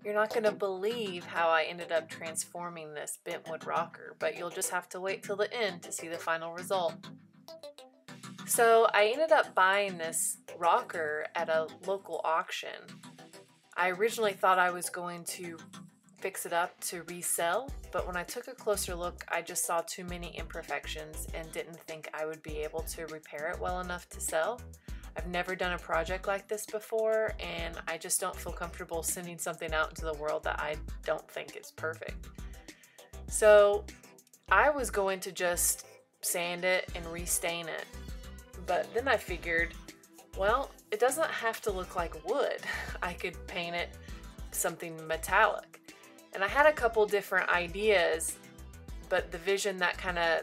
You're not going to believe how I ended up transforming this bentwood rocker, but you'll just have to wait till the end to see the final result. So I ended up buying this rocker at a local auction. I originally thought I was going to fix it up to resell, but when I took a closer look, I just saw too many imperfections and didn't think I would be able to repair it well enough to sell. I've never done a project like this before, and I just don't feel comfortable sending something out into the world that I don't think is perfect. So I was going to just sand it and restain it, but then I figured, well, it doesn't have to look like wood. I could paint it something metallic. And I had a couple different ideas, but the vision that kind of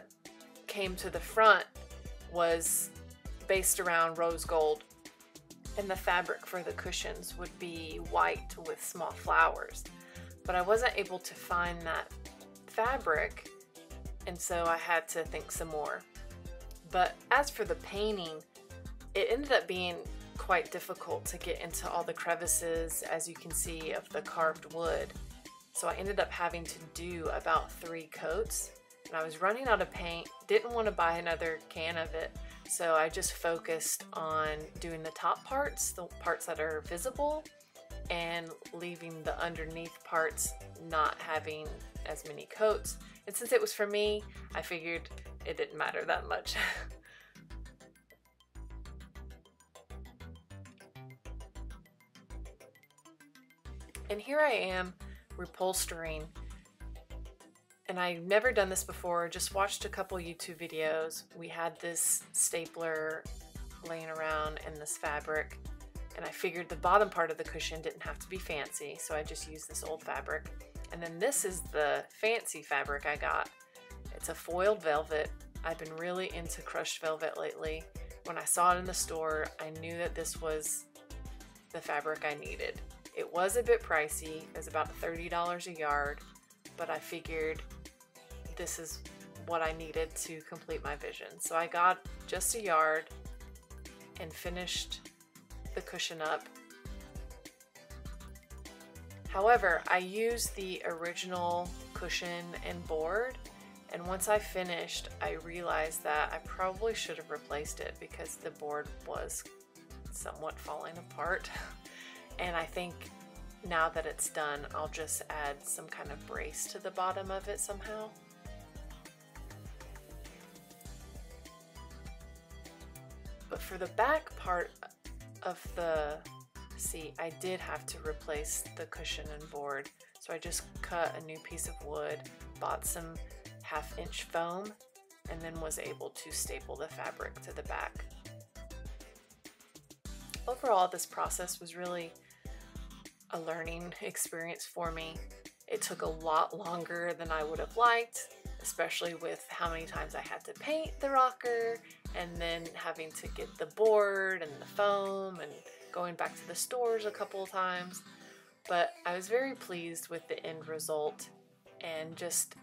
came to the front was based around rose gold, and the fabric for the cushions would be white with small flowers. But I wasn't able to find that fabric, and so I had to think some more. But as for the painting, it ended up being quite difficult to get into all the crevices, as you can see, of the carved wood. So I ended up having to do about 3 coats, and I was running out of paint, didn't want to buy another can of it, so I just focused on doing the top parts, the parts that are visible, and leaving the underneath parts not having as many coats. And since it was for me, I figured it didn't matter that much. And here I am repolstering, and I've never done this before, just watched a couple YouTube videos. We had this stapler laying around and this fabric, and I figured the bottom part of the cushion didn't have to be fancy, so I just used this old fabric. And then this is the fancy fabric I got. It's a foiled velvet. I've been really into crushed velvet lately. When I saw it in the store, I knew that this was the fabric I needed. It was a bit pricey. It was about $30 a yard, but I figured this is what I needed to complete my vision. So I got just a yard and finished the cushion up. However, I used the original cushion and board, and once I finished, I realized that I probably should have replaced it because the board was somewhat falling apart. And I think now that it's done, I'll just add some kind of brace to the bottom of it somehow. But for the back part of the seat, I did have to replace the cushion and board. So I just cut a new piece of wood, bought some 1/2 inch foam, and then was able to staple the fabric to the back. Overall, this process was really a learning experience for me. It took a lot longer than I would have liked, especially with how many times I had to paint the rocker and then having to get the board and the foam and going back to the stores a couple of times. But I was very pleased with the end result and just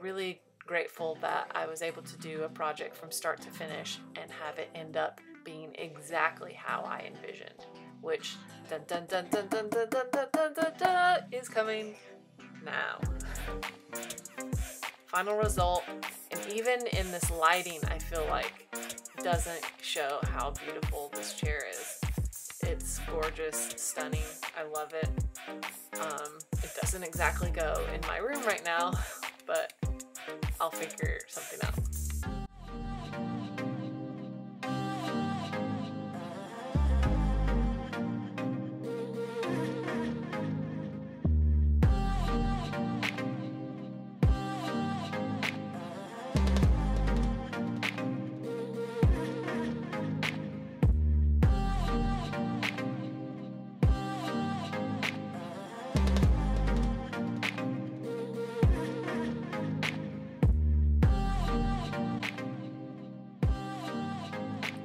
really grateful that I was able to do a project from start to finish and have it end up being exactly how I envisioned, which dun dun dun dun dun dun dun dun dun dun, dun is coming now. Final result, and even in this lighting, I feel like doesn't show how beautiful this chair is. It's gorgeous, stunning. I love it. It doesn't exactly go in my room right now, but I'll figure something out.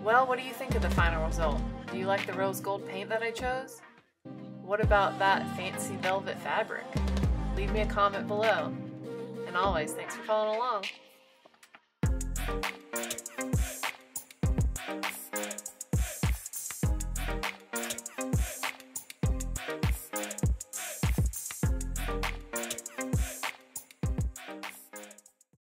Well, what do you think of the final result? Do you like the rose gold paint that I chose? What about that fancy velvet fabric? Leave me a comment below. And always, thanks for following along.